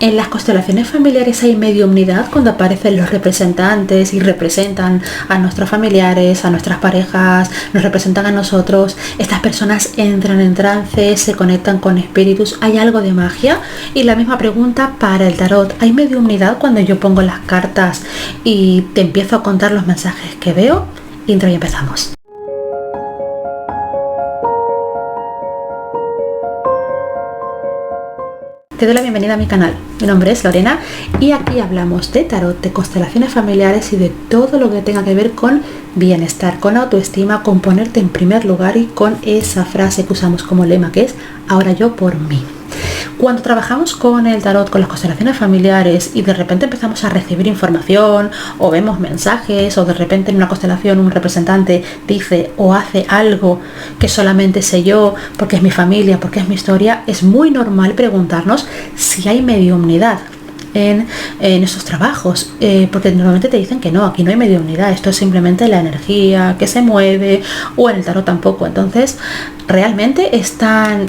En las constelaciones familiares hay mediumnidad cuando aparecen los representantes y representan a nuestros familiares, a nuestras parejas, nos representan a nosotros. Estas personas entran en trance, se conectan con espíritus. ¿Hay algo de magia? Y la misma pregunta para el tarot. ¿Hay mediumnidad cuando yo pongo las cartas y te empiezo a contar los mensajes que veo? Intro y empezamos. Te doy la bienvenida a mi canal. Mi nombre es Lorena y aquí hablamos de tarot, de constelaciones familiares y de todo lo que tenga que ver con bienestar, con autoestima, con ponerte en primer lugar y con esa frase que usamos como lema que es ahora yo por mí. Cuando trabajamos con el tarot, con las constelaciones familiares y de repente empezamos a recibir información o vemos mensajes o de repente en una constelación un representante dice o hace algo que solamente sé yo porque es mi familia, porque es mi historia, es muy normal preguntarnos si hay mediumnidad en esos trabajos, porque normalmente te dicen que no, aquí no hay mediumnidad, esto es simplemente la energía que se mueve, o en el tarot tampoco. Entonces realmente es tan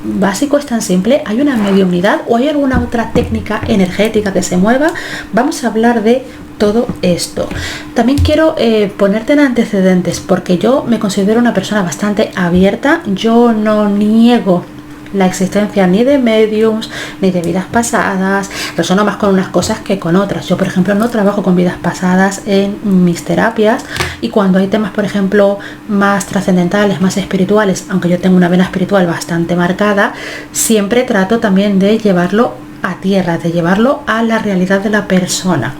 básico, es tan simple. ¿Hay una mediumnidad o hay alguna otra técnica energética que se mueva? Vamos a hablar de todo esto. También quiero ponerte en antecedentes porque yo me considero una persona bastante abierta. Yo no niego la existencia ni de mediums ni de vidas pasadas, resono más con unas cosas que con otras. Yo, por ejemplo, no trabajo con vidas pasadas en mis terapias, y cuando hay temas, por ejemplo, más trascendentales, más espirituales, aunque yo tengo una vena espiritual bastante marcada, siempre trato también de llevarlo a tierra, de llevarlo a la realidad de la persona.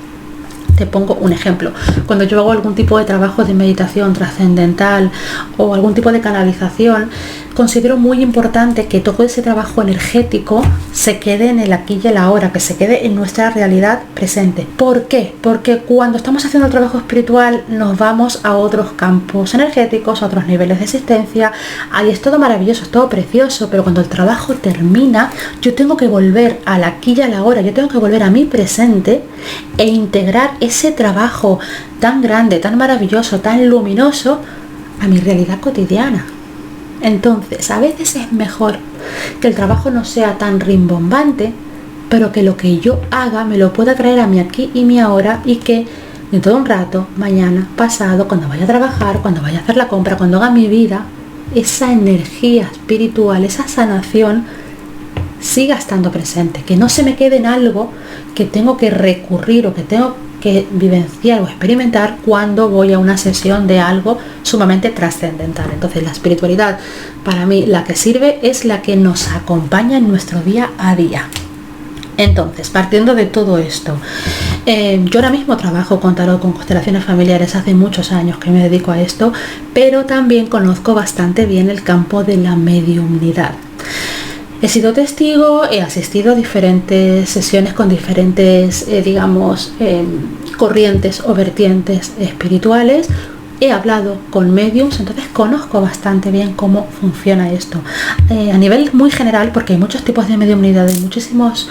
Te pongo un ejemplo. Cuando yo hago algún tipo de trabajo de meditación trascendental o algún tipo de canalización, considero muy importante que todo ese trabajo energético se quede en el aquí y el ahora, que se quede en nuestra realidad presente. ¿Por qué? Porque cuando estamos haciendo el trabajo espiritual nos vamos a otros campos energéticos, a otros niveles de existencia. Ahí es todo maravilloso, es todo precioso, pero cuando el trabajo termina, yo tengo que volver al aquí y al ahora, yo tengo que volver a mi presente e integrar ese trabajo tan grande, tan maravilloso, tan luminoso a mi realidad cotidiana. Entonces, a veces es mejor que el trabajo no sea tan rimbombante, pero que lo que yo haga me lo pueda traer a mi aquí y mi ahora, y que dentro de un rato, mañana, pasado, cuando vaya a trabajar, cuando vaya a hacer la compra, cuando haga mi vida, esa energía espiritual, esa sanación siga estando presente, que no se me quede en algo que tengo que recurrir o que tengo que vivenciar o experimentar cuando voy a una sesión de algo sumamente trascendental. Entonces la espiritualidad, para mí, la que sirve es la que nos acompaña en nuestro día a día. Entonces, partiendo de todo esto, yo ahora mismo trabajo con tarot, con constelaciones familiares, hace muchos años que me dedico a esto, pero también conozco bastante bien el campo de la mediumnidad. He sido testigo, he asistido a diferentes sesiones con diferentes, corrientes o vertientes espirituales. He hablado con mediums, entonces conozco bastante bien cómo funciona esto. A nivel muy general, porque hay muchos tipos de mediumnidad, hay muchísimos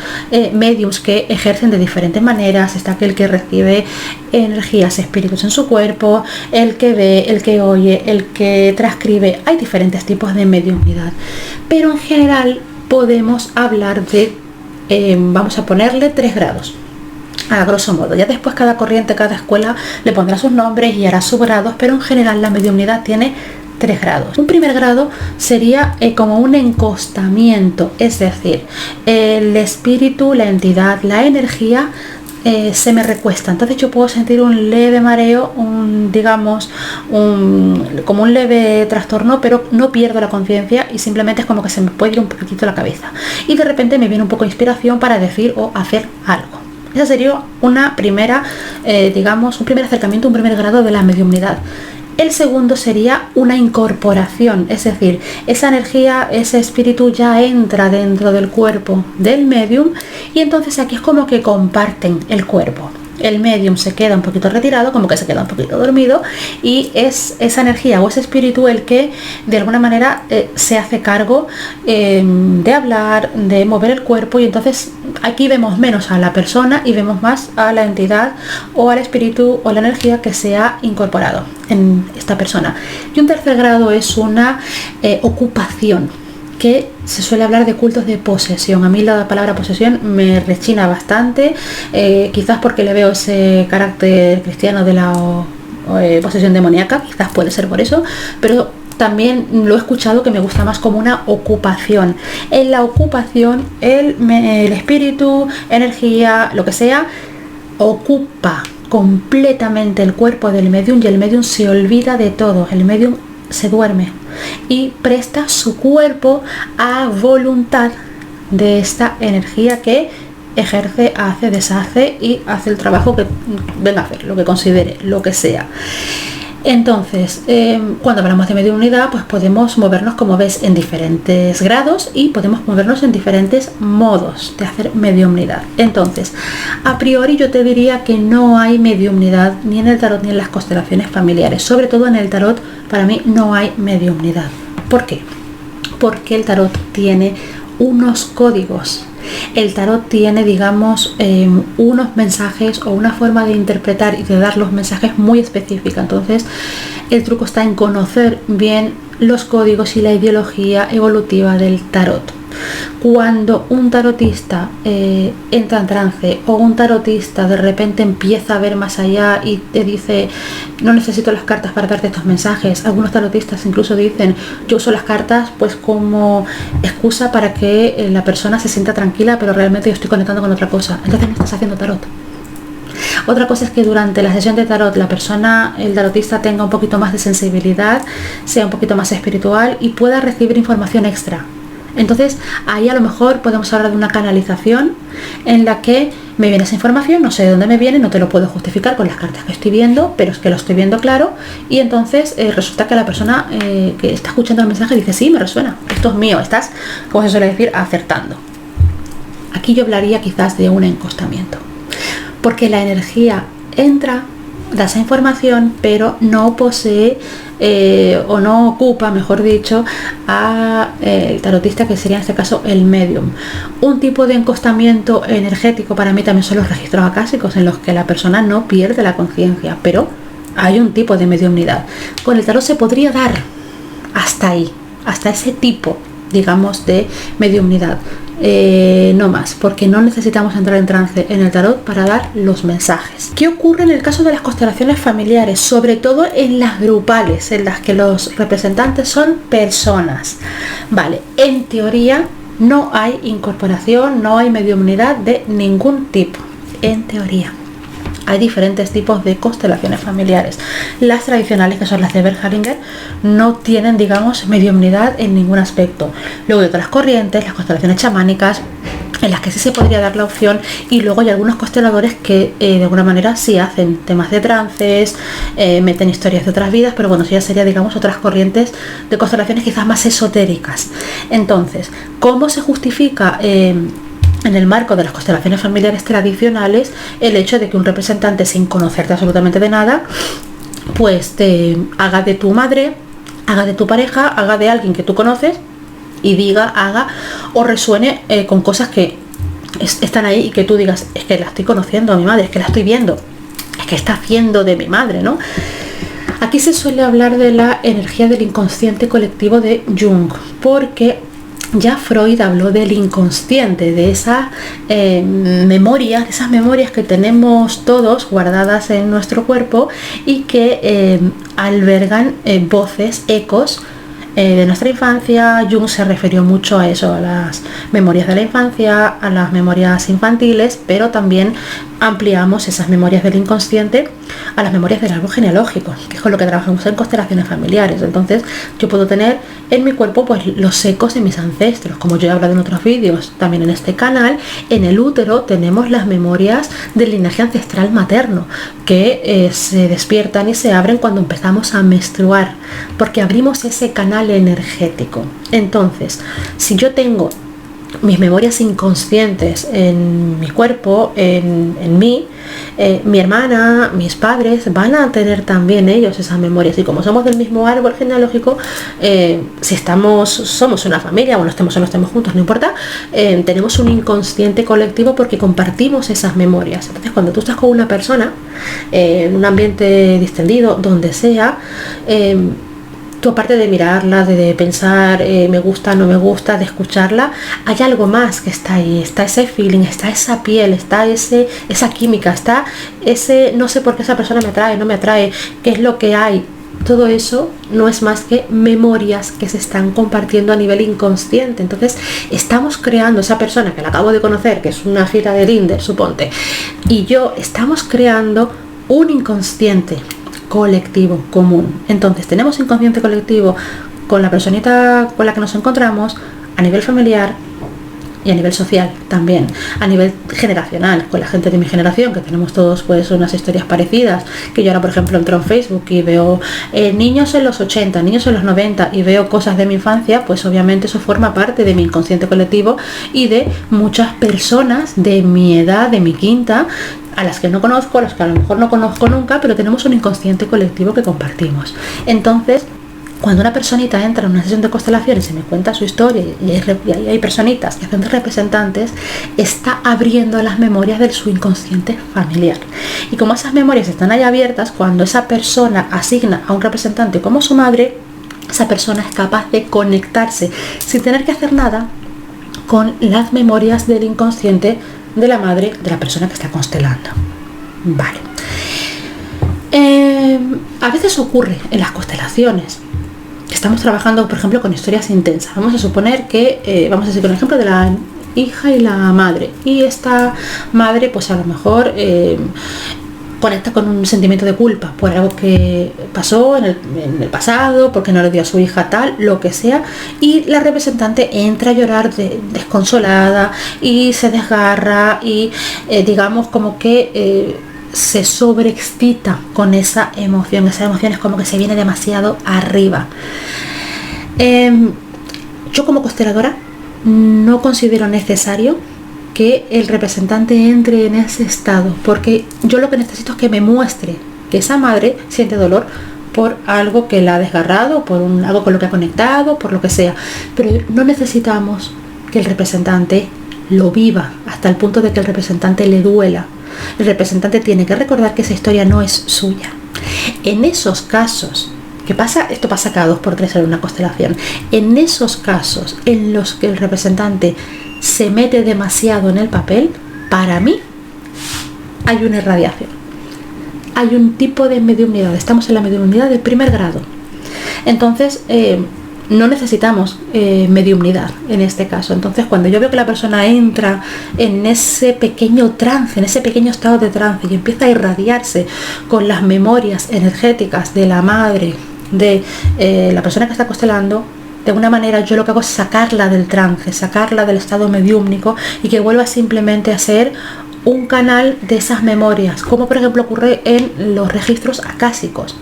mediums que ejercen de diferentes maneras. Está aquel que recibe energías, espíritus en su cuerpo, el que ve, el que oye, el que transcribe. Hay diferentes tipos de mediumnidad, pero en general podemos hablar de, vamos a ponerle 3 grados. A grosso modo, ya después cada corriente, cada escuela le pondrá sus nombres y hará subgrados, pero en general la mediumnidad tiene 3 grados. Un primer grado sería como un encostamiento, es decir, el espíritu, la entidad, la energía se me recuesta, entonces yo puedo sentir un leve mareo, como un leve trastorno, pero no pierdo la conciencia y simplemente es como que se me puede ir un poquitito la cabeza y de repente me viene un poco de inspiración para decir o hacer algo. Esa sería una primera, un primer acercamiento, un primer grado de la mediumnidad. El segundo sería una incorporación, es decir, esa energía, ese espíritu ya entra dentro del cuerpo del medium y entonces aquí es como que comparten el cuerpo. El medium se queda un poquito retirado, como que se queda un poquito dormido, y es esa energía o ese espíritu el que de alguna manera se hace cargo de hablar, de mover el cuerpo, y entonces aquí vemos menos a la persona y vemos más a la entidad o al espíritu o la energía que se ha incorporado en esta persona. Y un tercer grado es una ocupación, que se suele hablar de cultos de posesión. A mí la palabra posesión me rechina bastante, quizás porque le veo ese carácter cristiano de la posesión demoníaca, quizás puede ser por eso, pero también lo he escuchado que me gusta más como una ocupación. En la ocupación el espíritu, energía, lo que sea, ocupa completamente el cuerpo del medium y el medium se olvida de todo. El medium se duerme y presta su cuerpo a voluntad de esta energía que ejerce, hace, deshace y hace el trabajo que venga a hacer, lo que considere, lo que sea. Entonces, cuando hablamos de mediunidad, pues podemos movernos, como ves, en diferentes grados y podemos movernos en diferentes modos de hacer mediunidad. Entonces, a priori yo te diría que no hay mediunidad ni en el tarot ni en las constelaciones familiares. Sobre todo en el tarot, para mí no hay mediunidad. ¿Por qué? Porque el tarot tiene unos códigos. El tarot tiene, digamos, unos mensajes o una forma de interpretar y de dar los mensajes muy específica. Entonces, el truco está en conocer bien los códigos y la ideología evolutiva del tarot. Cuando un tarotista entra en trance o un tarotista de repente empieza a ver más allá y te dice no necesito las cartas para darte estos mensajes, algunos tarotistas incluso dicen yo uso las cartas pues como excusa para que la persona se sienta tranquila, pero realmente yo estoy conectando con otra cosa, entonces no estás haciendo tarot. Otra cosa es que durante la sesión de tarot la persona, el tarotista, tenga un poquito más de sensibilidad, sea un poquito más espiritual y pueda recibir información extra. Entonces ahí a lo mejor podemos hablar de una canalización en la que me viene esa información, no sé de dónde me viene, no te lo puedo justificar con las cartas que estoy viendo, pero es que lo estoy viendo claro y entonces resulta que la persona que está escuchando el mensaje dice sí, me resuena, esto es mío, estás, como se suele decir, acertando. Aquí yo hablaría quizás de un encostamiento, porque la energía entra, da esa información, pero no posee o no ocupa, mejor dicho, a el tarotista, que sería en este caso el medium. Un tipo de encostamiento energético para mí también son los registros acásicos, en los que la persona no pierde la conciencia, pero hay un tipo de mediumnidad. Con el tarot se podría dar hasta ahí, hasta ese tipo, digamos, de mediumnidad. No más, porque no necesitamos entrar en trance en el tarot para dar los mensajes. ¿Qué ocurre en el caso de las constelaciones familiares? Sobre todo en las grupales, en las que los representantes son personas. Vale, en teoría no hay incorporación, no hay mediumnidad de ningún tipo, en teoría. Hay diferentes tipos de constelaciones familiares. Las tradicionales, que son las de Bergharinger, no tienen, digamos, mediumnidad en ningún aspecto. Luego hay otras corrientes, las constelaciones chamánicas, en las que sí se podría dar la opción, y luego hay algunos consteladores que de alguna manera sí hacen temas de trances, meten historias de otras vidas, pero bueno, eso ya sería, digamos, otras corrientes de constelaciones quizás más esotéricas. Entonces, ¿cómo se justifica en el marco de las constelaciones familiares tradicionales el hecho de que un representante, sin conocerte absolutamente de nada, pues te haga de tu madre, haga de tu pareja, haga de alguien que tú conoces y diga, haga o resuene con cosas que están ahí y que tú digas, es que la estoy conociendo a mi madre, es que la estoy viendo, es que está haciendo de mi madre, ¿no? Aquí se suele hablar de la energía del inconsciente colectivo de Jung, porque ya Freud habló del inconsciente, de esas memorias, esas memorias que tenemos todos guardadas en nuestro cuerpo y que albergan voces, ecos de nuestra infancia. Jung se refirió mucho a eso, a las memorias de la infancia, a las memorias infantiles, pero también ampliamos esas memorias del inconsciente a las memorias del árbol genealógico, que es con lo que trabajamos en constelaciones familiares. Entonces yo puedo tener en mi cuerpo pues los ecos de mis ancestros, como yo he hablado en otros vídeos también en este canal. En el útero tenemos las memorias del linaje ancestral materno, que se despiertan y se abren cuando empezamos a menstruar, porque abrimos ese canal energético. Entonces, si yo tengo mis memorias inconscientes en mi cuerpo, en mí, mi hermana, mis padres van a tener también ellos esas memorias, y como somos del mismo árbol genealógico, si somos una familia o no estemos juntos, no importa, tenemos un inconsciente colectivo porque compartimos esas memorias. Entonces cuando tú estás con una persona en un ambiente distendido, donde sea, tú aparte de mirarla, de pensar me gusta, no me gusta, de escucharla, hay algo más que está ahí, está ese feeling, está esa piel, está esa química, está ese no sé por qué esa persona me atrae, no me atrae, qué es lo que hay. Todo eso no es más que memorias que se están compartiendo a nivel inconsciente. Entonces estamos creando, esa persona que la acabo de conocer, que es una cita de Tinder, suponte, y yo estamos creando un inconsciente colectivo común. Entonces tenemos inconsciente colectivo con la personita con la que nos encontramos a nivel familiar y a nivel social también, a nivel generacional, con la gente de mi generación, que tenemos todos pues unas historias parecidas, que yo ahora por ejemplo entro en Facebook y veo niños en los 80, niños en los 90 y veo cosas de mi infancia, pues obviamente eso forma parte de mi inconsciente colectivo y de muchas personas de mi edad, de mi quinta, a las que no conozco, a las que a lo mejor no conozco nunca, pero tenemos un inconsciente colectivo que compartimos. Entonces, cuando una personita entra en una sesión de constelaciones y me cuenta su historia y hay personitas que hacen de representantes, está abriendo las memorias de su inconsciente familiar. Y como esas memorias están ahí abiertas, cuando esa persona asigna a un representante como su madre, esa persona es capaz de conectarse sin tener que hacer nada con las memorias del inconsciente de la madre de la persona que está constelando. Vale. A veces ocurre en las constelaciones. Estamos trabajando, por ejemplo, con historias intensas. Vamos a suponer que, vamos a decir con el ejemplo de la hija y la madre. Y esta madre, pues a lo mejor conecta con un sentimiento de culpa por algo que pasó en el pasado, porque no le dio a su hija tal, lo que sea. Y la representante entra a llorar desconsolada y se desgarra y digamos como que se sobreexcita con esa emoción es como que se viene demasiado arriba. Yo como consteladora no considero necesario que el representante entre en ese estado, porque yo lo que necesito es que me muestre que esa madre siente dolor por algo que la ha desgarrado, por algo con lo que ha conectado, por lo que sea, pero no necesitamos que el representante lo viva hasta el punto de que el representante le duela. El representante tiene que recordar que esa historia no es suya. En esos casos, esto pasa cada 2x3 en una constelación, en esos casos en los que el representante se mete demasiado en el papel, para mí hay una irradiación, hay un tipo de mediumnidad, estamos en la mediumnidad de primer grado. Entonces no necesitamos mediumnidad en este caso. Entonces cuando yo veo que la persona entra en ese pequeño trance, en ese pequeño estado de trance y empieza a irradiarse con las memorias energéticas de la madre, de la persona que está constelando, de alguna manera yo lo que hago es sacarla del trance, sacarla del estado mediúmnico y que vuelva simplemente a ser un canal de esas memorias, como por ejemplo ocurre en los registros acásicos,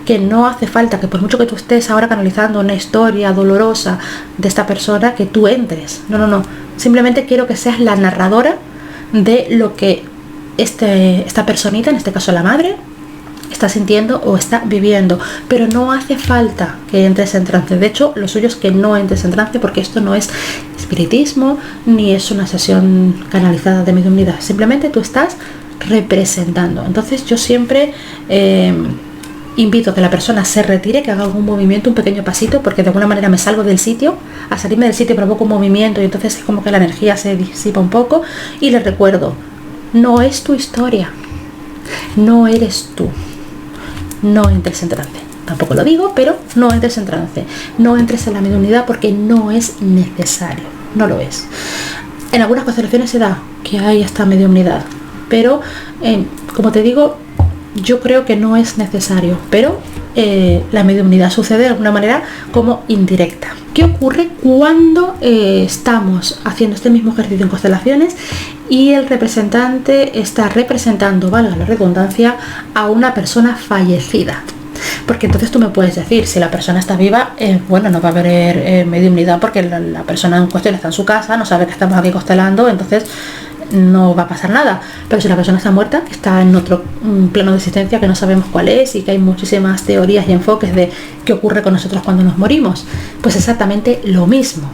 que no hace falta que por mucho que tú estés ahora canalizando una historia dolorosa de esta persona, que tú entres. No. Simplemente quiero que seas la narradora de lo que esta personita, en este caso la madre, está sintiendo o está viviendo. Pero no hace falta que entres en trance. De hecho, lo suyo es que no entres en trance, porque esto no es espiritismo ni es una sesión canalizada de mediumnidad. Simplemente tú estás representando. Entonces yo siempre invito a que la persona se retire, que haga algún movimiento, un pequeño pasito, porque de alguna manera me salgo del sitio. Al salirme del sitio provoco un movimiento y entonces es como que la energía se disipa un poco. Y les recuerdo, no es tu historia, no eres tú, no entres en trance. Tampoco lo digo, pero no entres en trance, no entres en la mediunidad, porque no es necesario, no lo es. En algunas constelaciones se da que hay esta mediunidad, pero como te digo, yo creo que no es necesario, pero la mediunidad sucede de alguna manera como indirecta. ¿Qué ocurre cuando estamos haciendo este mismo ejercicio en constelaciones y el representante está representando, valga la redundancia, a una persona fallecida? Porque entonces tú me puedes decir, si la persona está viva, bueno, no va a haber mediunidad, porque la persona en cuestión está en su casa, no sabe que estamos aquí constelando, entonces no va a pasar nada. Pero si la persona está muerta, que está en otro plano de existencia que no sabemos cuál es y que hay muchísimas teorías y enfoques de qué ocurre con nosotros cuando nos morimos, pues exactamente lo mismo.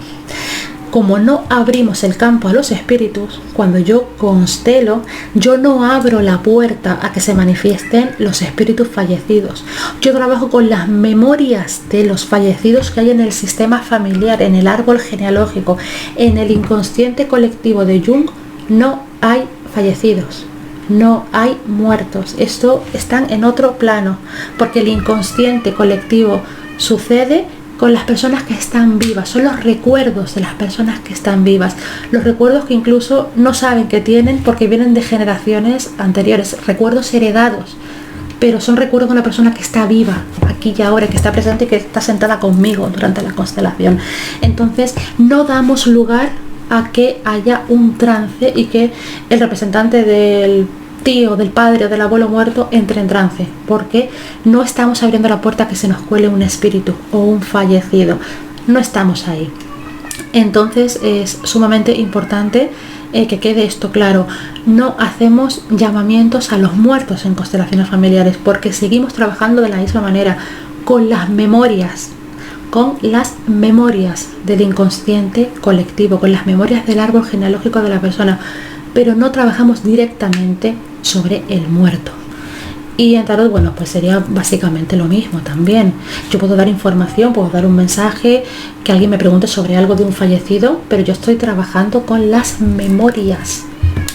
como no abrimos el campo a los espíritus, cuando yo constelo, yo no abro la puerta a que se manifiesten los espíritus fallecidos. Yo trabajo con las memorias de los fallecidos que hay en el sistema familiar, en el árbol genealógico, en el inconsciente colectivo de Jung. No hay fallecidos, no hay muertos. Esto están en otro plano, porque el inconsciente colectivo sucede con las personas que están vivas, son los recuerdos de las personas que están vivas, los recuerdos que incluso no saben que tienen porque vienen de generaciones anteriores, recuerdos heredados, pero son recuerdos de una persona que está viva, aquí y ahora, que está presente y que está sentada conmigo durante la constelación. Entonces no damos lugar a que haya un trance y que el representante del tío, del padre o del abuelo muerto entre en trance, porque no estamos abriendo la puerta a que se nos cuele un espíritu o un fallecido, no estamos ahí. Entonces es sumamente importante que quede esto claro. No hacemos llamamientos a los muertos en constelaciones familiares, porque seguimos trabajando de la misma manera con las memorias del inconsciente colectivo, con las memorias del árbol genealógico de la persona, pero no trabajamos directamente sobre el muerto. Y en tarot, bueno, pues sería básicamente lo mismo también. Yo puedo dar información, puedo dar un mensaje, que alguien me pregunte sobre algo de un fallecido, pero yo estoy trabajando con las memorias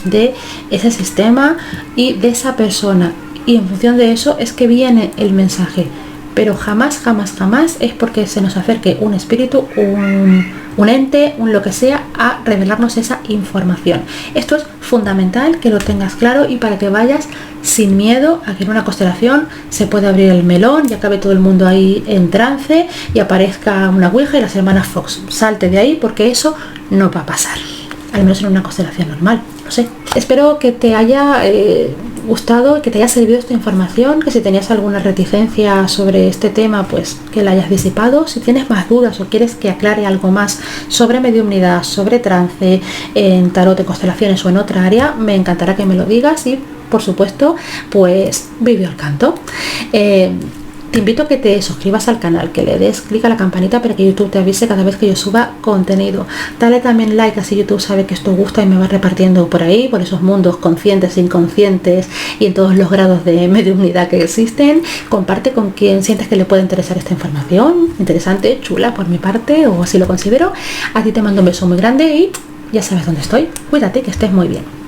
de ese sistema y de esa persona. Y en función de eso es que viene el mensaje. Pero jamás es porque se nos acerque un espíritu, un ente, un lo que sea, a revelarnos esa información. Esto es fundamental que lo tengas claro y para que vayas sin miedo a que en una constelación se pueda abrir el melón y acabe todo el mundo ahí en trance y aparezca una ouija y las hermanas Fox. Salte de ahí, porque eso no va a pasar, al menos en una constelación normal. No sé. Espero que te haya gustado, que te haya servido esta información, que si tenías alguna reticencia sobre este tema, pues que la hayas disipado. Si tienes más dudas o quieres que aclare algo más sobre mediumnidad, sobre trance, en tarot de constelaciones o en otra área, me encantará que me lo digas y, por supuesto, pues vive al canto. Te invito a que te suscribas al canal, que le des clic a la campanita para que YouTube te avise cada vez que yo suba contenido. Dale también like, así YouTube sabe que esto gusta y me va repartiendo por ahí, por esos mundos conscientes, inconscientes y en todos los grados de mediunidad que existen. Comparte con quien sientes que le puede interesar esta información, interesante, chula por mi parte, o así lo considero. A ti te mando un beso muy grande y ya sabes dónde estoy. Cuídate, que estés muy bien.